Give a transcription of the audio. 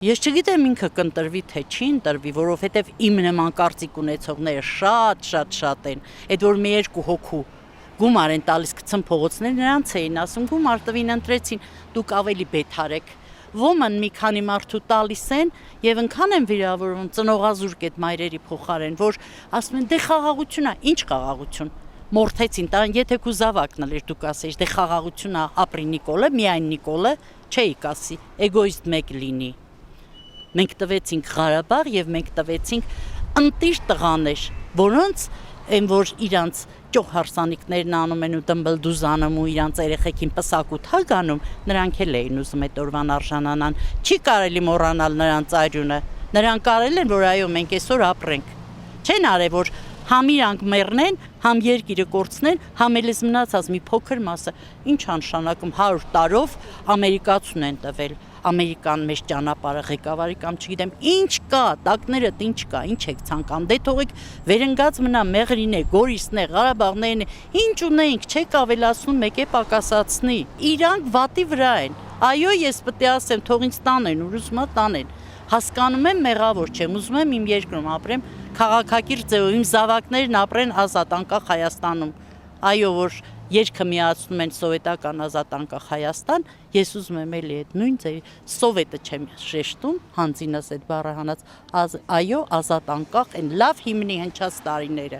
Ես չգիտեմ ինքը կընտրվի թե չի ընտրվի, որովհետև իմ նման կարծիք ունեցողները շատ են, այդ որ մի երկու հոգու գումար են տալիս գցեն փողոցներ, նրանց էին ասում գումար տվին ընտրեցին, դուք ավելի բեթար եք, ոմն մի քանի մարդու տալիս են եւ ընքան են վիրավորվում ծնողազուրկ այդ մայրերի փոխարեն, որ ասում են դե խաղաղություն է, ինչ խաղաղություն, մորթեցին, տան եթե քու զավակն էր դուք ասեիք, դե խաղաղություն է, ապրի Նիկոլը, միայն Նիկոլը, չէիք ասի, էգոիստ մեկ լինի։ Մենք տվեցինք Ղարաբաղ եւ մենք տվեցինք ընտիր տղաներ, որոնց այն որ իրանց ճոխ հարսանիքներն անում են ու դմբլդուզանում ու իրանց երեխեքին պսակուտ հագանում, նրանք էլ էին ուզում այդ օրվան արժանանան։ Չի կարելի մոռանալ նրանց այրունը։ Նրանք կարել են որ այո մենք այսօր ապրենք։ Չեն արել որ համ իրանք մեռնեն, համ երկիրը կորցնեն, համ էլ մնացած մի փոքր մասը, ինչ անշանակում 100 տարով ամերիկացուն են տվել։ Ամերիկան մեջ ճանապարհը ղեկավարի կամ չգիտեմ ինչ կա, տակներդ ինչ կա, ինչ եք ցանկանում, դե թողեք վերընկած մնա Մեղրին է, Գորիսն է, Ղարաբաղներն է, ինչ ունենք, չեք ավելացնում, մեկ է պակասացնի։ Իրանք վատի վրա են։ Այո, ես պետք է ասեմ, թող ինձ տանեն, ուզում ա տանեն։ Հասկանում եմ մեղավոր չեմ, ուզում եմ իմ երկրում ապրեմ քաղաքակիրթ ձևով, իմ զավակներն ապրեն ազատ անկախ Հայաստանում։ Այո, որ երկը միացնում են սովետական ազատ անկախ Հայաստան, ես ուզում եմ էլի այդ նույն ձևի, սովետը չեմ շեշտում, հանձինս այդ բառը հանած, այո, ազատ անկախ են լավ հիմնի հնչած տարիները։